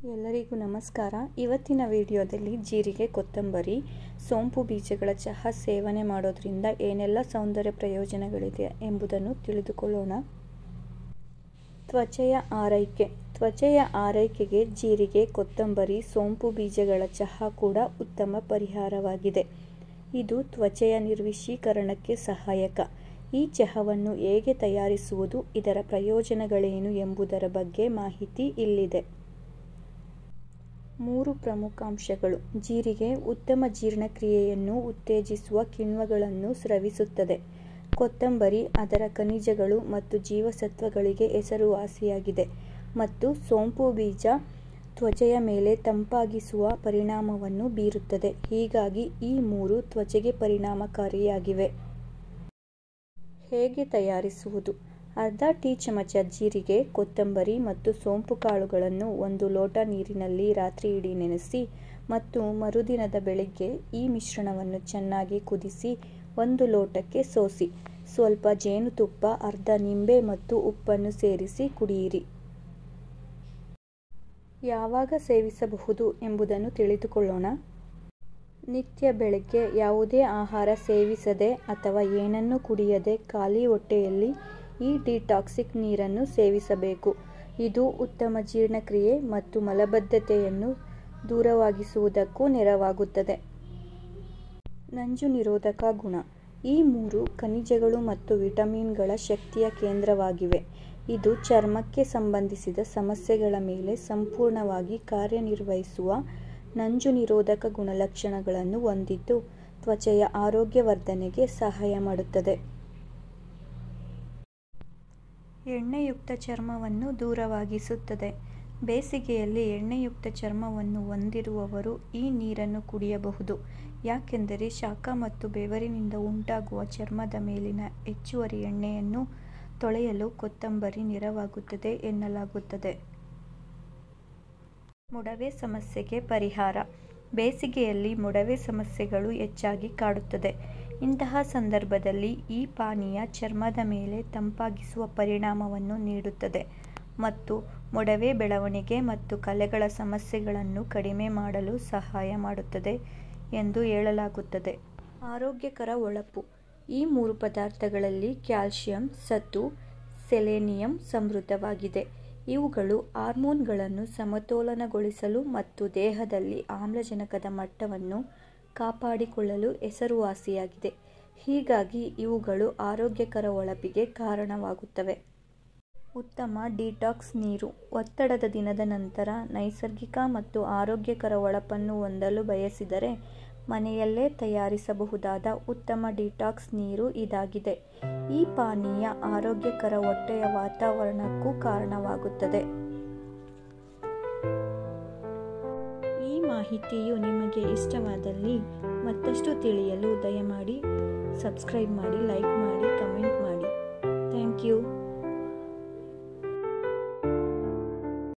ಎಲ್ಲರಿಗೂ ನಮಸ್ಕಾರ. ಇವತ್ತಿನ ವಿಡಿಯೋದಲ್ಲಿ ಜೀರಿಗೆ, ಕೊತ್ತಂಬರಿ, ಸೋಂಪು ಬೀಜಗಳ ಚಹಾ ಸೇವನೆ ಮಾಡೋದ್ರಿಂದ ಏನೆಲ್ಲ ಸೌಂದರ್ಯ ಪ್ರಯೋಜನಗಳಿದೆ ಎಂಬುದನ್ನು ತಿಳಿದುಕೊಳ್ಳೋಣ. ತ್ವಚೆಯ ಆರೈಕೆ. ತ್ವಚೆಯ ಆರೈಕೆಗೆ ಜೀರಿಗೆ, ಕೊತ್ತಂಬರಿ, ಸೋಂಪು ಬೀಜಗಳ ಚಹಾ ಕೂಡ ಉತ್ತಮ ಪರಿಹಾರವಾಗಿದೆ. ಇದು ತ್ವಚೆಯ ನಿರ್ವಿಷೀಕರಣಕ್ಕೆ ಸಹಾಯಕ. ಈ ಚಹಾವನ್ನು ಹೇಗೆ ತಯಾರಿಸುವುದು, ಇದರ ಪ್ರಯೋಜನಗಳೇನು ಎಂಬುದರ ಬಗ್ಗೆ ಮಾಹಿತಿ ಇಲ್ಲಿದೆ. 3 ಪ್ರಮುಖ ಅಂಶಗಳು. ಜೀರಿಗೆ ಉತ್ತಮ ಜೀರ್ಣಕ್ರಿಯೆಯನ್ನು ಉತ್ತೇಜಿಸುವ ಕಿಣ್ವಗಳನ್ನು ಸ್ರವಿಸುತ್ತದೆ. ಕೊತ್ತಂಬರಿ ಅದರ ಖನಿಜಗಳು ಮತ್ತು ಜೀವಸತ್ವಗಳಿಗೆ ಹೆಸರುವಾಸಿಯಾಗಿದೆ ಮತ್ತು ಸೋಂಪು ಬೀಜ ತ್ವಚೆಯ ಮೇಲೆ ತಂಪಾಗಿಸುವ ಪರಿಣಾಮವನ್ನು ಬೀರುತ್ತದೆ. ಹೀಗಾಗಿ ಈ 3 ತ್ವಚೆಗೆ ಪರಿಣಾಮಕಾರಿಯಾಗಿವೆ. ಹೇಗೆ ತಯಾರಿಸುವುದು? ಅರ್ಧ ಟೀ ಚಮಚ ಜೀರಿಗೆ, ಕೊತ್ತಂಬರಿ ಮತ್ತು ಸೋಂಪು ಕಾಳುಗಳನ್ನು 1 ಲೋಟ ನೀರಿನಲ್ಲಿ ರಾತ್ರಿಯಿಡೀ ನೆನೆಸಿ ಮತ್ತು ಮರುದಿನದ ಬೆಳಿಗ್ಗೆ ಈ ಮಿಶ್ರಣವನ್ನು ಚೆನ್ನಾಗಿ ಕುದಿಸಿ 1 ಲೋಟಕ್ಕೆ ಸೋಸಿ. ಸ್ವಲ್ಪ ಜೇನುತುಪ್ಪ, ಅರ್ಧ ನಿಂಬೆ ಮತ್ತು ಉಪ್ಪನ್ನು ಸೇರಿಸಿ ಕುಡಿಯಿರಿ. ಯಾವಾಗ ಸೇವಿಸಬಹುದು ಎಂಬುದನ್ನು ತಿಳಿದುಕೊಳ್ಳೋಣ. ನಿತ್ಯ ಬೆಳಗ್ಗೆ ಯಾವುದೇ ಆಹಾರ ಸೇವಿಸದೆ ಅಥವಾ ಏನನ್ನೂ ಕುಡಿಯದೆ ಖಾಲಿ ಹೊಟ್ಟೆಯಲ್ಲಿ ಈ ಡಿಟಾಕ್ಸಿಕ್ ನೀರನ್ನು ಸೇವಿಸಬೇಕು. ಇದು ಉತ್ತಮ ಜೀರ್ಣಕ್ರಿಯೆ ಮತ್ತು ಮಲಬದ್ಧತೆಯನ್ನು ದೂರವಾಗಿಸುವುದಕ್ಕೂ ನೆರವಾಗುತ್ತದೆ. ನಂಜು ನಿರೋಧಕ ಗುಣ. ಈ 3 ಖನಿಜಗಳು ಮತ್ತು ವಿಟಮಿನ್ಗಳ ಶಕ್ತಿಯ ಕೇಂದ್ರವಾಗಿವೆ. ಇದು ಚರ್ಮಕ್ಕೆ ಸಂಬಂಧಿಸಿದ ಸಮಸ್ಯೆಗಳ ಮೇಲೆ ಸಂಪೂರ್ಣವಾಗಿ ಕಾರ್ಯನಿರ್ವಹಿಸುವ ನಂಜು ನಿರೋಧಕ ಗುಣಲಕ್ಷಣಗಳನ್ನು ಹೊಂದಿದ್ದು ತ್ವಚೆಯ ಆರೋಗ್ಯವರ್ಧನೆಗೆ ಸಹಾಯ ಮಾಡುತ್ತದೆ. ಎಣ್ಣೆಯುಕ್ತ ಚರ್ಮವನ್ನು ದೂರವಾಗಿಸುತ್ತದೆ. ಬೇಸಿಗೆಯಲ್ಲಿ ಎಣ್ಣೆಯುಕ್ತ ಚರ್ಮವನ್ನು ಹೊಂದಿರುವವರು ಈ ನೀರನ್ನು ಕುಡಿಯಬಹುದು. ಯಾಕೆಂದರೆ ಶಾಖ ಮತ್ತು ಬೆವರಿನಿಂದ ಉಂಟಾಗುವ ಚರ್ಮದ ಮೇಲಿನ ಹೆಚ್ಚುವರಿ ಎಣ್ಣೆಯನ್ನು ತೊಳೆಯಲು ಕೊತ್ತಂಬರಿ ನೆರವಾಗುತ್ತದೆ ಎನ್ನಲಾಗುತ್ತದೆ. ಮೊಡವೆ ಸಮಸ್ಯೆಗೆ ಪರಿಹಾರ. ಬೇಸಿಗೆಯಲ್ಲಿ ಮೊಡವೆ ಸಮಸ್ಯೆಗಳು ಹೆಚ್ಚಾಗಿ ಕಾಡುತ್ತದೆ. ಇಂತಹ ಸಂದರ್ಭದಲ್ಲಿ ಈ ಪಾನೀಯ ಚರ್ಮದ ಮೇಲೆ ತಂಪಾಗಿಸುವ ಪರಿಣಾಮವನ್ನು ನೀಡುತ್ತದೆ ಮತ್ತು ಮೊಡವೆ ಬೆಳವಣಿಗೆ ಮತ್ತು ಕಲೆಗಳ ಸಮಸ್ಯೆಗಳನ್ನು ಕಡಿಮೆ ಮಾಡಲು ಸಹಾಯ ಮಾಡುತ್ತದೆ ಎಂದು ಹೇಳಲಾಗುತ್ತದೆ. ಆರೋಗ್ಯಕರ ಹೊಳಪು. ಈ 3 ಪದಾರ್ಥಗಳಲ್ಲಿ ಕ್ಯಾಲ್ಸಿಯಂ, ಸತು, ಸೆಲೆನಿಯಂ ಸಮೃದ್ಧವಾಗಿದೆ. ಇವುಗಳು ಹಾರ್ಮೋನ್ಗಳನ್ನು ಸಮತೋಲನಗೊಳಿಸಲು ಮತ್ತು ದೇಹದಲ್ಲಿ ಆಮ್ಲಜನಕದ ಮಟ್ಟವನ್ನು ಕಾಪಾಡಿಕೊಳ್ಳಲು ಹೆಸರುವಾಸಿಯಾಗಿದೆ. ಹೀಗಾಗಿ ಇವುಗಳು ಆರೋಗ್ಯಕರ ಹೊಳಪಿಗೆ ಕಾರಣವಾಗುತ್ತವೆ. ಉತ್ತಮ ಡಿಟಾಕ್ಸ್ ನೀರು. ಒತ್ತಡದ ದಿನದ ನಂತರ ನೈಸರ್ಗಿಕ ಮತ್ತು ಆರೋಗ್ಯಕರ ಹೊಳಪನ್ನು ಹೊಂದಲು ಬಯಸಿದರೆ ಮನೆಯಲ್ಲೇ ತಯಾರಿಸಬಹುದಾದ ಉತ್ತಮ ಡಿಟಾಕ್ಸ್ ನೀರು ಇದಾಗಿದೆ. ಈ ಪಾನೀಯ ಆರೋಗ್ಯಕರ ಹೊಟ್ಟೆಯ ವಾತಾವರಣಕ್ಕೂ ಕಾರಣವಾಗುತ್ತದೆ. ಈ ಮಾಹಿತಿಯು ನಿಮಗೆ ಇಷ್ಟವಾದಲ್ಲಿ ಮತ್ತಷ್ಟು ತಿಳಿಯಲು ದಯಮಾಡಿ ಸಬ್ಸ್ಕ್ರೈಬ್ ಮಾಡಿ, ಲೈಕ್ ಮಾಡಿ, ಕಮೆಂಟ್ ಮಾಡಿ. Thank you.